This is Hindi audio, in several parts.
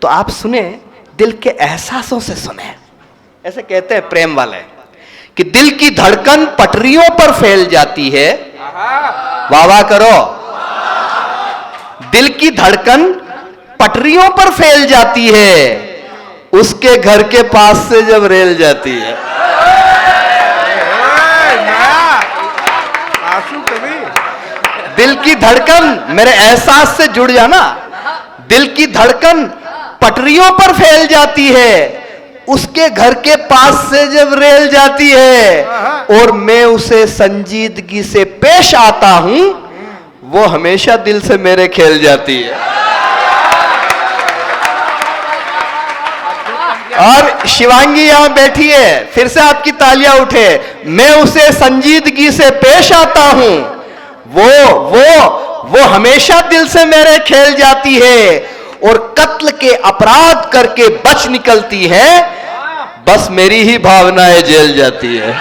तो आप सुने, दिल के एहसासों से सुने। ऐसे कहते हैं प्रेम वाले कि दिल की धड़कन पटरियों पर फैल जाती है। वाह वाह करो। दिल की धड़कन पटरियों पर फैल जाती है, उसके घर के पास से जब रेल जाती है। दिल की धड़कन, मेरे एहसास से जुड़ जाना, दिल की धड़कन पटरियों पर फैल जाती है, उसके घर के पास से जब रेल जाती है, और मैं उसे संजीदगी से पेश आता हूं, वो हमेशा दिल से मेरे खेल जाती है। और शिवांगी यहां बैठी है, फिर से आपकी तालियां उठे। मैं उसे संजीदगी से पेश आता हूं, वो हमेशा दिल से मेरे खेल जाती है, और कत्ल के अपराध करके बच निकलती है, बस मेरी ही भावनाएं जेल जाती है।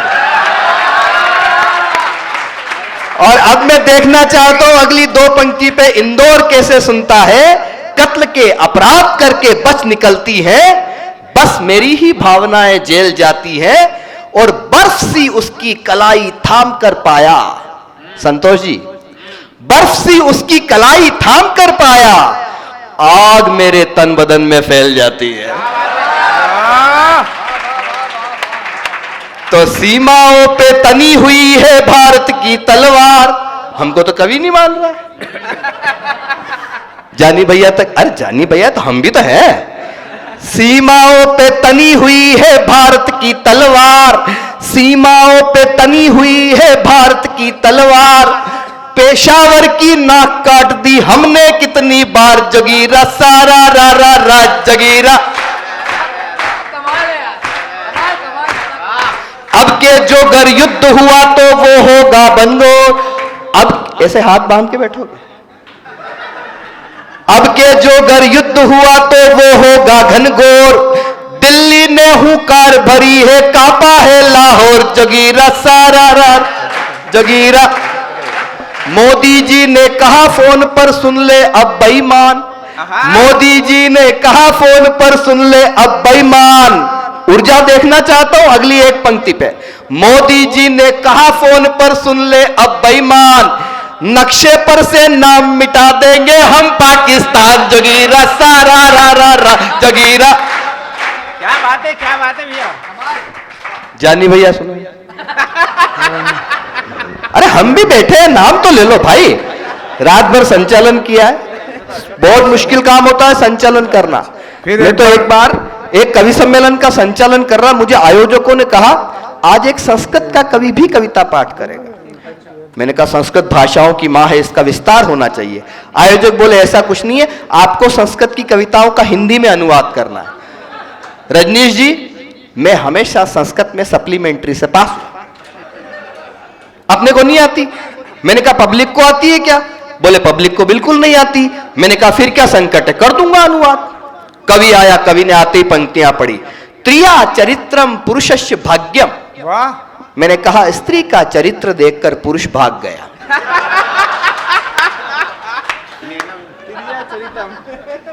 और अब मैं देखना चाहता हूं अगली दो पंक्ति पे इंदौर कैसे सुनता है। कत्ल के अपराध करके बच निकलती है, बस मेरी ही भावनाएं जेल जाती है, और बर्फ सी उसकी कलाई थाम कर पाया। संतोष जी, बर्फ सी उसकी कलाई थाम कर पाया, आग मेरे तन बदन में फैल जाती है। तो सीमाओं पे तनी हुई है भारत की तलवार। हमको तो कभी नहीं मान रहा जानी भैया तक, अरे जानी भैया तो हम भी तो हैं। सीमाओं पे तनी हुई है भारत की तलवार, सीमाओं पे तनी हुई है भारत की तलवार, पेशावर की नाक काट दी हमने कितनी बार, जगीरा सारा रा रा रा जगीरा। अब के जो घर युद्ध हुआ तो वो होगा बनगोर। अब ऐसे हाथ बांध के बैठोगे। अब के जो घर युद्ध हुआ तो वो होगा घनघोर, दिल्ली ने हुंकार भरी है, कांपा है लाहौर, जगीरा सारा रा जगीरा। मोदी जी ने कहा फोन पर सुन ले अब बेईमान, मोदी जी ने कहा फोन पर सुन ले अब बेईमान। ऊर्जा देखना चाहता हूं अगली एक पंक्ति पे। मोदी जी ने कहा फोन पर सुन ले अब बेईमान, नक्शे पर से नाम मिटा देंगे हम पाकिस्तान, जगीरा सारा रा रा रा जगीरा। क्या बात है भैया। जानी भैया सुनो। अरे हम भी बैठे हैं, नाम तो ले लो भाई। रात भर संचालन किया है, बहुत मुश्किल काम होता है संचालन करना। मैं तो एक बार एक कवि सम्मेलन का संचालन कर रहा, मुझे आयोजकों ने कहा आज एक संस्कृत का कवि भी कविता पाठ करेगा। मैंने कहा संस्कृत भाषाओं की मां है, इसका विस्तार होना चाहिए। आयोजक बोले ऐसा कुछ नहीं है, आपको संस्कृत की कविताओं का हिंदी में अनुवाद करना है। रजनीश जी, मैं हमेशा संस्कृत में सप्लीमेंट्री से पास हूं, अपने को नहीं आती। मैंने कहा पब्लिक को आती है क्या? बोले पब्लिक को बिल्कुल नहीं आती। मैंने कहा फिर क्या संकट है, कर दूंगा अनुवाद। कवि आया, कवि ने आते ही पंक्तियां पढ़ी, त्रिया चरित्रम पुरुषस्य भाग्यम। वाह। मैंने कहा स्त्री का चरित्र देखकर पुरुष भाग गया।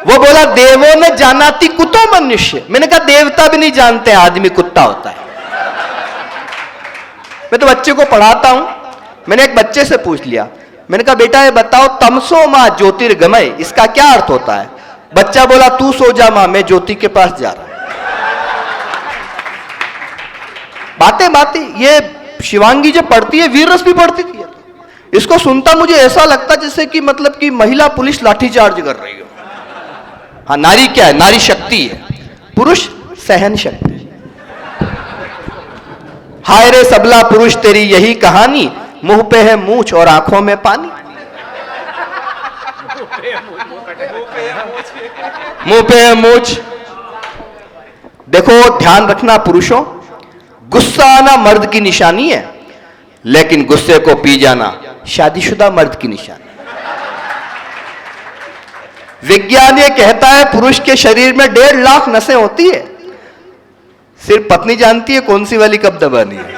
वो बोला देवों ने जानाति कुतो मनुष्य। मैंने कहा देवता भी नहीं जानते आदमी कुत्ता होता है। मैं तो बच्चे को पढ़ाता हूं, मैंने एक बच्चे से पूछ लिया, मैंने कहा बेटा ये बताओ तमसो मां ज्योतिर्गमय इसका क्या अर्थ होता है? बच्चा बोला तू सो जा मां, मैं ज्योति के पास जा रहा। बातें बातें ये शिवांगी जब पढ़ती है, वीर रस भी पढ़ती थी, इसको सुनता मुझे ऐसा लगता जैसे कि मतलब कि महिला पुलिस लाठीचार्ज कर रही हो। हाँ, नारी क्या है? नारी शक्ति है, पुरुष सहन शक्ति। हाय रे सबला पुरुष तेरी यही कहानी, मुंह पे है मूछ और आंखों में पानी। मुंह पे है मूछ। देखो ध्यान रखना पुरुषों, गुस्सा आना मर्द की निशानी है, लेकिन गुस्से को पी जाना शादीशुदा मर्द की निशानी। विज्ञान ये कहता है पुरुष के शरीर में 1.5 लाख नसें होती है, सिर्फ पत्नी जानती है कौन सी वाली कब दबानी है।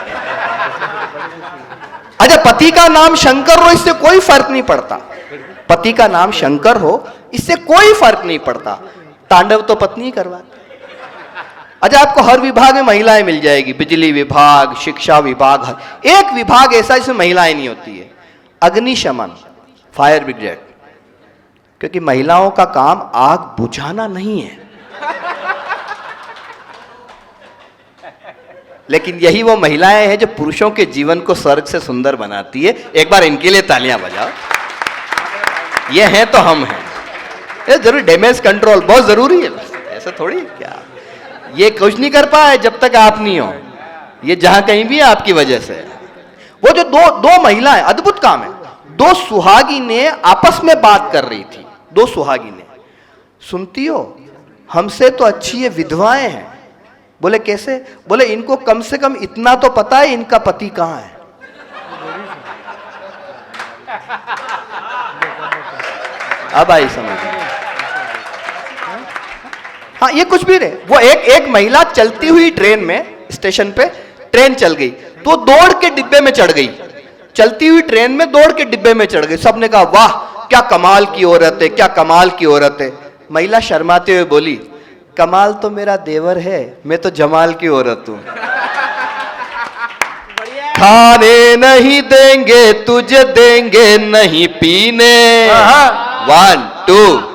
अच्छा, पति का नाम शंकर हो इससे कोई फर्क नहीं पड़ता, पति का नाम शंकर हो इससे कोई फर्क नहीं पड़ता, तांडव तो पत्नी ही करवाती। अच्छा, आपको हर विभाग में महिलाएं मिल जाएगी, बिजली विभाग, शिक्षा विभाग, एक विभाग ऐसा जिसमें महिलाएं नहीं होती है, अग्निशमन, फायर ब्रिगेड, क्योंकि महिलाओं का काम आग बुझाना नहीं है। लेकिन यही वो महिलाएं हैं जो पुरुषों के जीवन को स्वर्ग से सुंदर बनाती है। एक बार इनके लिए तालियां बजाओ। ये हैं तो हम हैं। ये जरूर डैमेज कंट्रोल बहुत जरूरी है, ऐसा थोड़ी क्या। ये कुछ नहीं कर पाए जब तक आप नहीं हो। ये जहां कहीं भी है आपकी वजह से। वो जो दो महिलाएं, अद्भुत काम है। दो सुहागिनें आपस में बात कर रही थी। दो सुहागिनें, सुनती हो, हमसे तो अच्छी ये विधवाएं हैं। बोले कैसे? बोले इनको कम से कम इतना तो पता है इनका पति कहां है। अब आई समझ। हाँ, ये कुछ भी नहीं। वो एक महिला चलती हुई ट्रेन में, स्टेशन पे ट्रेन चल गई तो दौड़ के डिब्बे में चढ़ गई। चलती हुई ट्रेन में दौड़ के डिब्बे में चढ़ गई। सबने कहा वाह क्या कमाल की औरत है, क्या कमाल की औरत है। महिला शर्माते हुए बोली, कमाल तो मेरा देवर है, मैं तो जमाल की औरत हूं। खाने नहीं देंगे तुझे, देंगे नहीं पीने। 1 2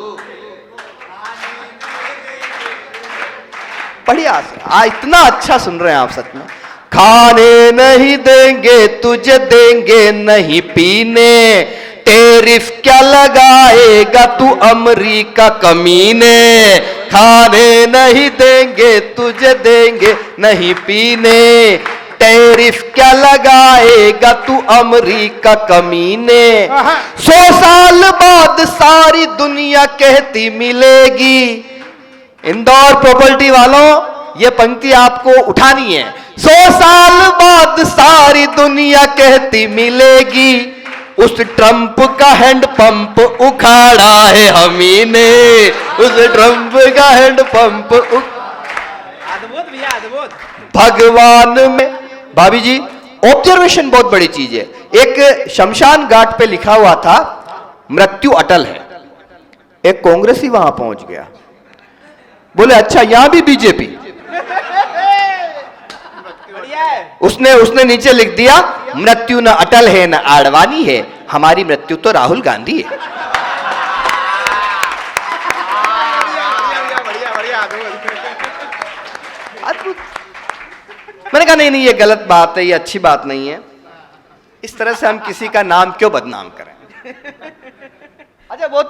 बढ़िया से इतना अच्छा सुन रहे हैं आप सच में। खाने नहीं देंगे तुझे, देंगे नहीं पीने, टेरिफ क्या लगाएगा तू अमरीका कमीने। खाने नहीं देंगे तुझे, देंगे नहीं पीने, टेरिफ क्या लगाएगा तू अमरीका कमीने। 100 साल बाद सारी दुनिया कहती मिलेगी। इंदौर प्रॉपर्टी वालों, ये पंक्ति आपको उठानी है। 100 साल बाद सारी दुनिया कहती मिलेगी, उस ट्रंप का हैंड पंप उखाड़ा है हमी ने। उस ट्रंप का हैंड पंप अद्भुत भैया, अद्भुत। भगवान में, भाभी जी ऑब्जर्वेशन बहुत बड़ी चीज है। एक शमशान घाट पे लिखा हुआ था मृत्यु अटल है। एक कांग्रेसी वहां पहुंच गया, बोले अच्छा यहां भी बीजेपी। उसने नीचे लिख दिया, मृत्यु न अटल है न आडवाणी है, हमारी मृत्यु तो राहुल गांधी है। अद्भुत। मैंने कहा नहीं ये गलत बात है, ये अच्छी बात नहीं है। इस तरह से हम किसी का नाम क्यों बदनाम करें। अच्छा, वो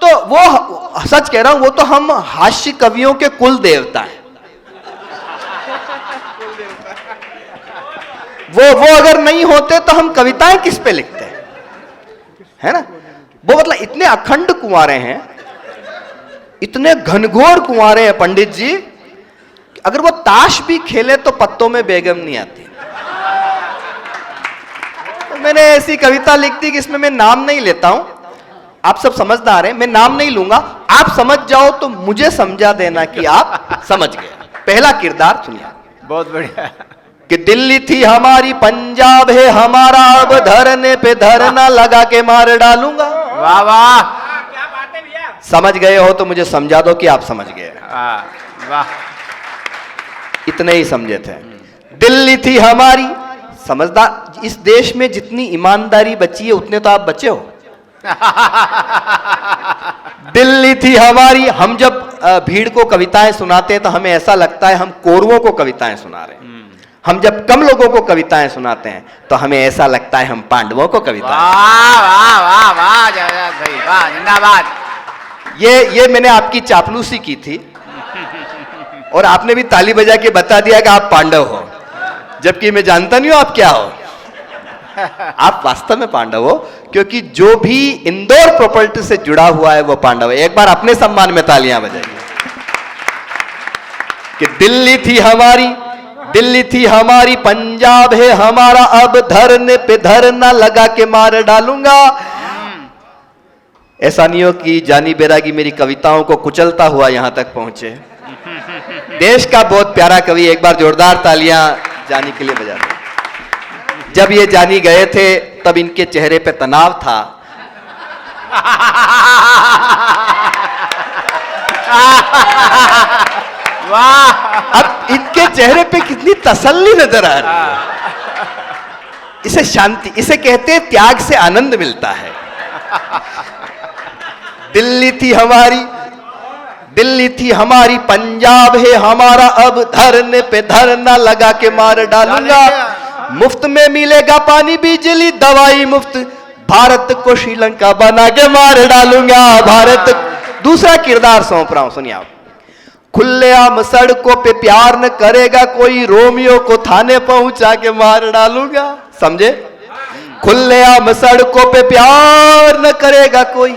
सच कह रहा हूं, वो तो हम हास्य कवियों के कुल देवता हैं। वो अगर नहीं होते तो हम कविताएं किस पे लिखते हैं, है ना। वो मतलब इतने अखंड कुंवारे हैं, इतने घनघोर कुंवारे हैं पंडित जी, अगर वो ताश भी खेले तो पत्तों में बेगम नहीं आती। तो मैंने ऐसी कविता लिख दी कि इसमें मैं नाम नहीं लेता हूं। आप सब समझदार हैं, मैं नाम नहीं लूंगा। आप समझ जाओ तो मुझे समझा देना कि आप समझ गए। पहला किरदार सुनिए। बहुत बढ़िया। कि दिल्ली थी हमारी, पंजाब है हमारा, अब धरने पे धरना लगा के मार डालूंगा। वाह वाह, क्या बात है भैया। समझ गए हो तो मुझे समझा दो कि आप समझ गए। वाह, इतने ही समझे थे। दिल्ली थी हमारी, समझदार। इस देश में जितनी ईमानदारी बची है उतने तो आप बचे हो। दिल्ली थी हमारी। हम जब भीड़ को कविताएं सुनाते हैं तो हमें ऐसा लगता है हम कौरवों को कविताएं सुना रहे हैं। हम जब कम लोगों को कविताएं सुनाते हैं तो हमें ऐसा लगता है हम पांडवों को कविताएं। वाह वाह वाह वाह, जबरदस्त भाई, वाह, जिंदाबाद। ये मैंने आपकी चापलूसी की थी और आपने भी ताली बजा के बता दिया कि आप पांडव हो, जबकि मैं जानता नहीं हूं आप क्या हो। आप वास्तव में पांडव हो, क्योंकि जो भी इंदौर प्रॉपर्टी से जुड़ा हुआ है वो पांडव है। एक बार अपने सम्मान में तालियां बजाइए। कि दिल्ली थी हमारी, दिल्ली थी हमारी, पंजाब है हमारा, अब धरने पे धरना लगा के मार डालूंगा। ऐसा नहीं हो कि जानी बैरागी मेरी कविताओं को कुचलता हुआ यहां तक पहुंचे। देश का बहुत प्यारा कवि, एक बार जोरदार तालियां जानी के लिए बजा दो। जब ये जानी गए थे तब इनके चेहरे पे तनाव था। वाह अब इनके चेहरे पे कितनी तसल्ली नजर आ रही है। इसे शांति, इसे कहते हैं त्याग से आनंद मिलता है। दिल्ली थी हमारी, दिल्ली थी हमारी, पंजाब है हमारा, अब धरने पे धरना लगा के मार डालूंगा। मुफ्त में मिलेगा पानी बिजली दवाई मुफ्त, भारत को श्रीलंका बना के मार डालूंगा। भारत, दूसरा किरदार सौंप रहा हूं, सुनिए आप। खुलेआम सड़कों पे प्यार न करेगा कोई, रोमियो को थाने पहुंचा के मार डालूंगा। समझे? खुलेआम सड़कों पे प्यार न करेगा कोई,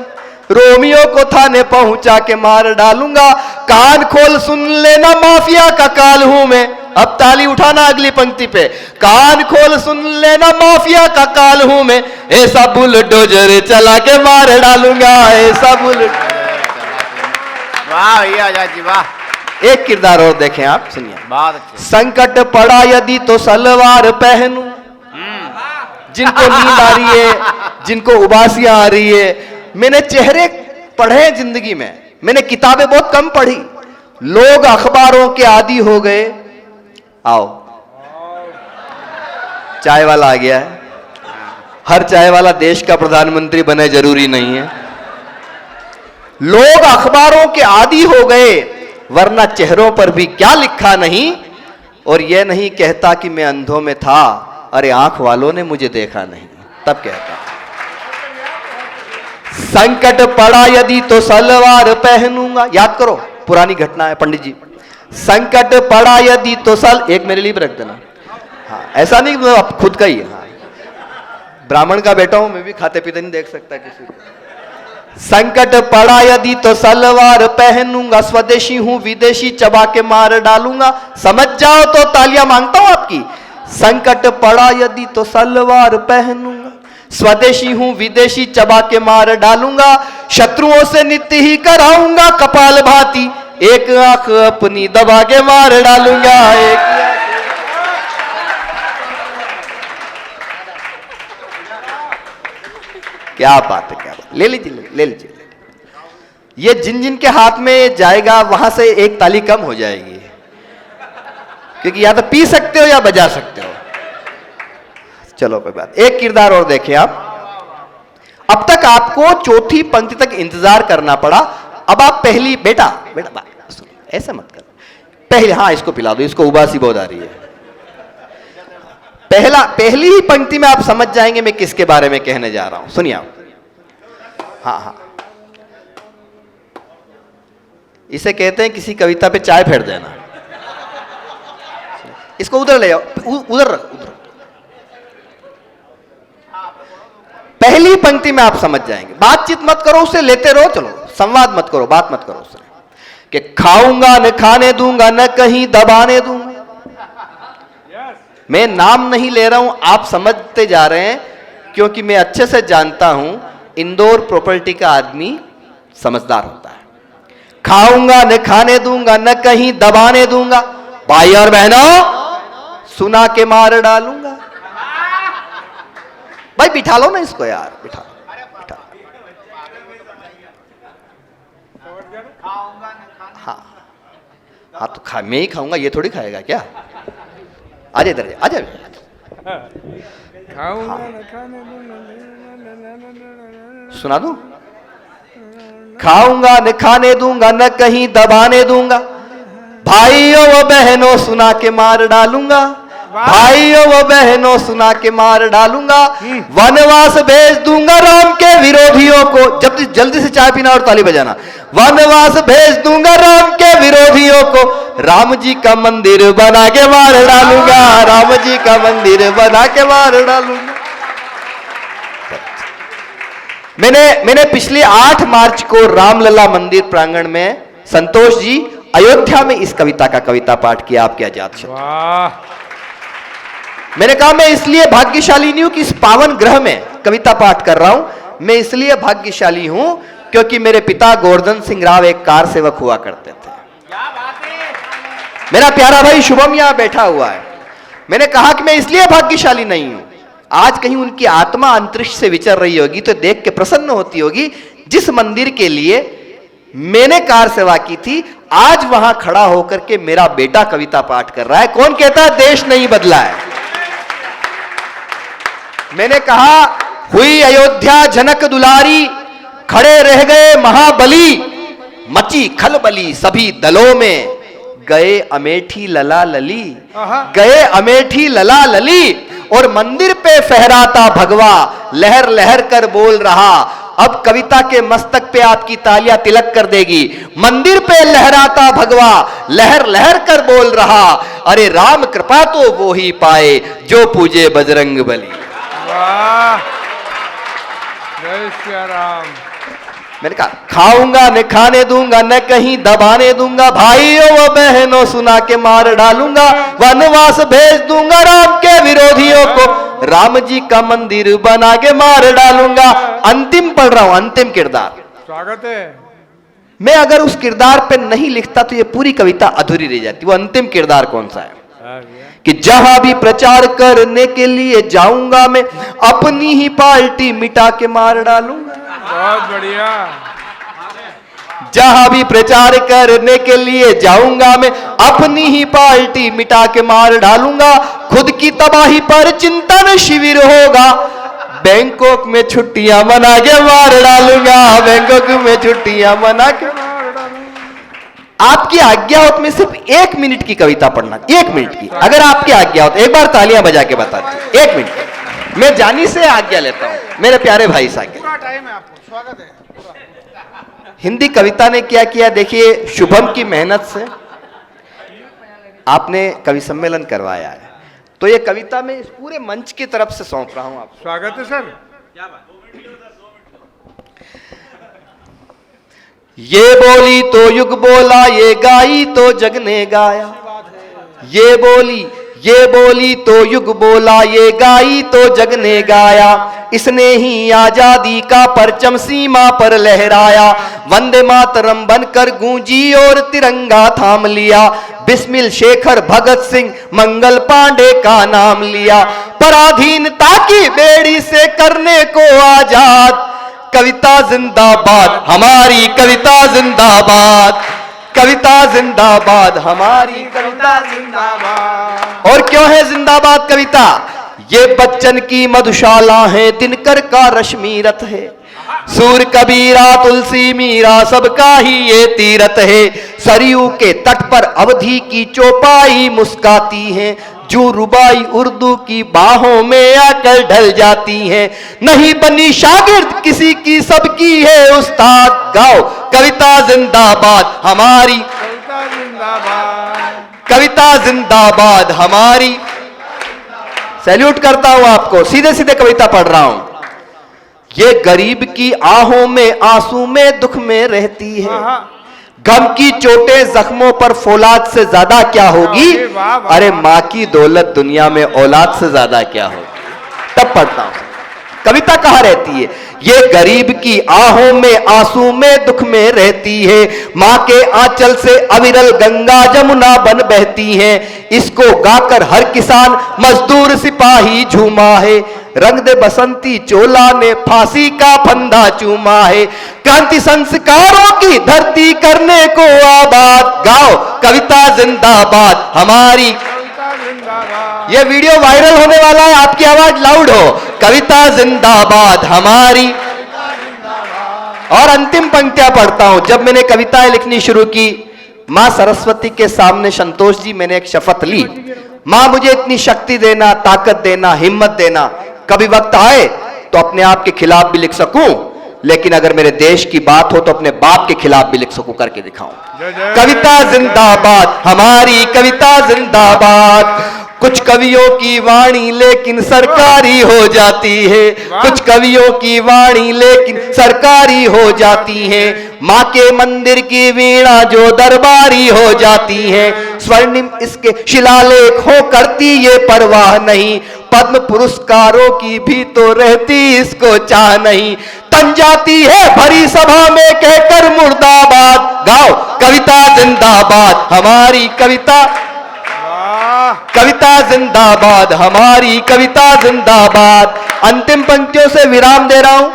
रोमियो को थाने पहुंचा के मार डालूंगा। कान खोल सुन लेना माफिया का काल हूं मैं, अब ताली उठाना अगली पंक्ति पे। कान खोल सुन लेना माफिया का काल हूं मैं, ऐसा बुलडोजर चला के मार डालूंगा, ऐसा बुलडोजर। वाह भैया आजाद जी वाह। एक किरदार और देखें आप, सुनिए। बहुत अच्छे। संकट पड़ा यदि तो सलवार पहनूं, जिनको नींद आ रही है, जिनको उबासियां आ रही है, मैंने चेहरे पढ़े जिंदगी में, मैंने किताबें बहुत कम पढ़ी। लोग अखबारों के आदी हो गए। आओ, चाय वाला आ गया है। हर चाय वाला देश का प्रधानमंत्री बने जरूरी नहीं है। लोग अखबारों के आदी हो गए, वरना चेहरों पर भी क्या लिखा नहीं। और यह नहीं कहता कि मैं अंधों में था, अरे आंख वालों ने मुझे देखा नहीं, तब कहता। संकट पड़ा यदि तो सलवार पहनूंगा। याद करो, पुरानी घटना है पंडित जी। संकट पड़ा यदि तो एक मेरे लिए भी रख देना। हाँ, ऐसा नहीं कि आप खुद का ही है। हाँ, ब्राह्मण का बेटा हूं मैं, भी खाते पीते नहीं देख सकता किसी को। संकट पड़ा यदि तो सलवार पहनूंगा, स्वदेशी हूं विदेशी चबा के मार डालूंगा। समझ जाओ तो तालियां मांगता हूं आपकी। संकट पड़ा यदि तो सलवार पहनूंगा, स्वदेशी हूं विदेशी चबा के मार डालूंगा। शत्रुओं से नित्य ही कराऊंगा कपाल भाती, एक आंख अपनी दबा के मार डालूंगा। एक क्या बात है, क्या बात। ले लीजिए, ले लीजिए। ये जिन जिन के हाथ में जाएगा वहां से एक ताली कम हो जाएगी, क्योंकि या तो पी सकते हो या बजा सकते हो। चलो कोई बात। एक किरदार और देखें आप। अब तक आपको चौथी पंक्ति तक इंतजार करना पड़ा, अब आप पहली, बेटा बेटा ऐसा मत कर, पहले, हाँ इसको पिला दो, इसको उबासी बहुत आ रही है। पहली ही पंक्ति में आप समझ जाएंगे मैं किसके बारे में कहने जा रहा हूं। सुनिए आप। हाँ हाँ, इसे कहते हैं किसी कविता पे चाय फेर देना। इसको उधर ले आओ, उधर रख, उधर। पहली पंक्ति में आप समझ जाएंगे। बातचीत मत करो उससे, लेते रहो, चलो संवाद मत करो, बात मत करो उससे। कि खाऊंगा न खाने दूंगा, न कहीं दबाने दूंगा। मैं नाम नहीं ले रहा हूं, आप समझते जा रहे हैं, क्योंकि मैं अच्छे से जानता हूं इंदौर प्रॉपर्टी का आदमी समझदार होता है। खाऊंगा न खाने दूंगा, न कहीं दबाने दूंगा, भाई और बहनों सुना के मार डालूंगा। भाई बिठा लो ना इसको यार, बिठा बिठा। हाँ हाँ, तो मैं ही खाऊंगा, ये थोड़ी खाएगा क्या। आजा इधर, आजा। सुना दूं? खाऊंगा न खाने दूंगा, न कहीं दबाने दूंगा, भाइयों व बहनों सुना के मार डालूंगा। भाइयों व बहनों सुना के मार डालूंगा। वनवास भेज दूंगा राम के विरोधियों को। जल्दी से चाय पीना और ताली बजाना। वनवास भेज दूंगा राम के विरोधियों को, राम जी का मंदिर बना के मार डालूंगा। राम जी का मंदिर बना के मार डालूंगा। मैंने पिछले 8 मार्च को रामलला मंदिर प्रांगण में संतोष जी अयोध्या में इस कविता का कविता पाठ किया, आपके आजाद शब्द। मैंने कहा मैं इसलिए भाग्यशाली नहीं हूं कि इस पावन ग्रह में कविता पाठ कर रहा हूं। मैं इसलिए भाग्यशाली हूं क्योंकि मेरे पिता गोवर्धन सिंह राव एक कार सेवक हुआ करते थे। मेरा प्यारा भाई शुभम यहां बैठा हुआ है। मैंने कहा कि मैं इसलिए भाग्यशाली नहीं हूं, आज कहीं उनकी आत्मा अंतरिक्ष से विचर रही होगी तो देख के प्रसन्न होती होगी, जिस मंदिर के लिए मैंने कार सेवा की थी, आज वहां खड़ा होकर के मेरा बेटा कविता पाठ कर रहा है। कौन कहता है देश नहीं बदला है? मैंने कहा हुई अयोध्या जनक दुलारी, खड़े रह गए महाबली, मची खलबली सभी दलों में, गए अमेठी लला लली, गए अमेठी लला लली, और मंदिर पे फहराता भगवा लहर लहर कर बोल रहा। अब कविता के मस्तक पे आपकी तालियां तिलक कर देगी। मंदिर पे लहराता भगवा लहर लहर कर बोल रहा, अरे राम कृपा तो वो ही पाए जो पूजे बजरंग बली। वाह, जय श्री राम। मैंने कहा खाऊंगा न खाने दूंगा, न कहीं दबाने दूंगा, भाइयों व बहनों सुना के मार डालूंगा, वनवास भेज दूंगा राम के विरोधियों को, राम जी का मंदिर बना के मार डालूंगा। अंतिम पढ़ रहा हूं, अंतिम किरदार। स्वागत है। मैं अगर उस किरदार पे नहीं लिखता तो ये पूरी कविता अधूरी रह जाती। वो अंतिम किरदार कौन सा है? कि जहां भी प्रचार करने के लिए जाऊंगा मैं, अपनी ही पार्टी मिटा के मार डालूंगा। बहुत बढ़िया। जहां भी प्रचार करने के लिए जाऊंगा मैं, अपनी ही पार्टी मिटा के मार डालूंगा। खुद की तबाही पर चिंतन शिविर होगा, बैंकॉक में छुट्टियां मना के मार डालूंगा, बैंकॉक में छुट्टियां मना के। आपकी आज्ञा हो तो मैं सिर्फ 1 मिनट की कविता पढ़ना, 1 मिनट की, अगर आपकी आज्ञा हो तो एक बार तालियां बजा के बता दीजिए। 1 मिनट मैं जानी से आज्ञा लेता हूं, मेरे प्यारे भाई साहब। पूरा टाइम है आपको, स्वागत है। हिंदी कविता ने क्या किया देखिए, शुभम की मेहनत से आपने कवि सम्मेलन करवाया है, तो ये कविता मैं इस पूरे मंच की तरफ से सौंप रहा हूं आपको। स्वागत है सर। ये बोली तो युग बोला, ये गाई तो जग ने गाया, ये बोली तो युग बोला, ये गाई तो जग ने गाया, इसने ही आजादी का परचम सीमा पर लहराया, वंदे मातरम बनकर गूंजी और तिरंगा थाम लिया, बिस्मिल शेखर भगत सिंह मंगल पांडे का नाम लिया, पराधीनता की बेड़ी से करने को आजाद, कविता जिंदाबाद हमारी कविता जिंदाबाद, कविता जिंदाबाद हमारी कविता जिंदाबाद। और क्यों है जिंदाबाद कविता? ये बच्चन की मधुशाला है, दिनकर का रश्मि रथ है, सूर कबीरा तुलसी मीरा सबका ही ये तीरथ है, सरयू के तट पर अवधी की चौपाई मुस्काती है, जो रुबाई उर्दू की बाहों में आकर ढल जाती हैं, नहीं बनी शागिर्द किसी की सबकी है उस्ताद, गाओ कविता जिंदाबाद हमारी कविता जिंदाबाद, कविता जिंदाबाद हमारी। सैल्यूट करता हूं आपको, सीधे सीधे कविता पढ़ रहा हूं। ये गरीब की आहों में आंसू में दुख में रहती है, गम की चोटें जख्मों पर फौलाद से ज्यादा क्या होगी, अरे मां की दौलत दुनिया में औलाद से ज्यादा क्या होगी। तब पढ़ता हूं कविता कहां रहती है। ये गरीब की आहों में आंसू में दुख में रहती है, मां के आंचल से अविरल गंगा जमुना बन बहती है, इसको गाकर हर किसान मजदूर सिपाही झूमा है, रंग दे बसंती चोला ने फांसी का फंदा चूमा है, क्रांति संस्कारों की धरती करने को आबाद, गाओ कविता जिंदाबाद हमारी कविता जिंदाबाद। ये वीडियो वायरल होने वाला है, आपकी आवाज लाउड हो, कविता जिंदाबाद हमारी। और अंतिम पंक्तियां पढ़ता हूं। जब मैंने कविताएं लिखनी शुरू की, मां सरस्वती के सामने संतोष जी मैंने एक शपथ ली, मां मुझे इतनी शक्ति देना, ताकत देना, हिम्मत देना, कभी वक्त आए तो अपने आप के खिलाफ भी लिख सकूं, लेकिन अगर मेरे देश की बात हो तो अपने बाप के खिलाफ भी लिख सकूं, करके दिखाऊं। कविता जिंदाबाद हमारी कविता जिंदाबाद। कुछ कवियों की वाणी लेकिन सरकारी हो जाती है, कुछ कवियों की वाणी लेकिन सरकारी हो जाती है, मां के मंदिर की वीणा जो दरबारी हो जाती है, स्वर्णिम इसके शिलालेख हो करती ये परवाह नहीं, पद्म पुरस्कारों की भी तो रहती इसको चाह नहीं, तन जाती है भरी सभा में कहकर मुर्दाबाद, गाओ कविता जिंदाबाद हमारी कविता, कविता जिंदाबाद हमारी कविता जिंदाबाद। अंतिम पंक्तियों से विराम दे रहा हूं।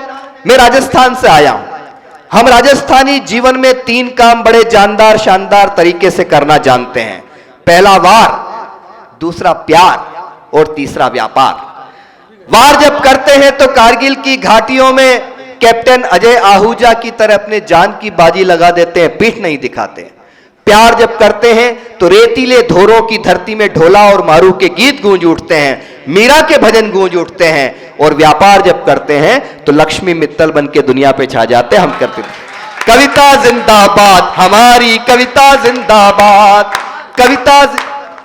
मैं राजस्थान से आया हूं, हम राजस्थानी जीवन में 3 काम बड़े जानदार शानदार तरीके से करना जानते हैं। पहला वार, दूसरा प्यार और तीसरा व्यापार। वार जब करते हैं तो कारगिल की घाटियों में कैप्टन अजय आहूजा की तरह अपने जान की बाजी लगा देते हैं, पीठ नहीं दिखाते। प्यार जब करते हैं तो रेतीले धोरों की धरती में ढोला और मारू के गीत गूंज उठते हैं, मीरा के भजन गूंज उठते हैं। और व्यापार जब करते हैं तो लक्ष्मी मित्तल बन के दुनिया पे छा जाते हैं। हम करते हैं कविता जिंदाबाद, हमारी कविता जिंदाबाद। कविता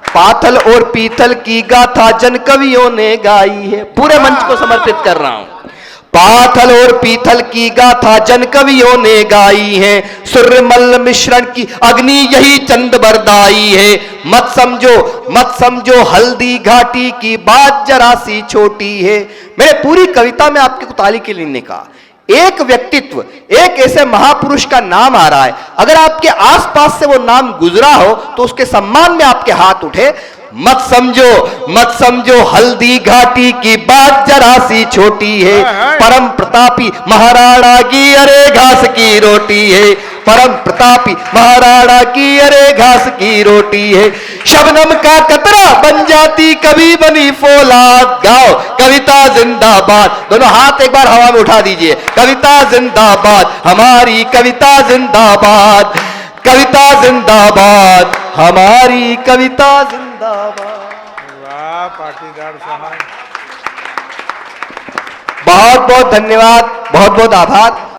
पाथल और पीथल की गाथा जन कवियों ने गाई है। पूरे मंच को समर्पित कर रहा हूं। पाथल और पीथल की गाथा जन कवियों ने गाई है, सूर्यमल मिश्रण की अग्नि यही चंद बरदाई है। मत समझो हल्दी घाटी की बात जरा सी छोटी है। मैंने पूरी कविता में आपके ताली के लिए नहीं कहा, एक व्यक्तित्व, एक ऐसे महापुरुष का नाम आ रहा है, अगर आपके आसपास से वो नाम गुजरा हो तो उसके सम्मान में आपके हाथ उठे। मत समझो हल्दी घाटी की बात जरा सी छोटी है, परम प्रतापी महाराणा की अरे घास की रोटी है। परम प्रतापी महाराणा की अरे घास की रोटी है। शबनम का कतरा बन जाती कभी बनी फौलाद। गाओ कविता जिंदाबाद, दोनों हाथ एक बार हवा में उठा दीजिए। कविता जिंदाबाद, हमारी कविता जिंदाबाद। कविता जिंदाबाद, हमारी कविता जिंदाबाद। वाह पाटीदार साहब, बहुत बहुत धन्यवाद, बहुत बहुत आभार।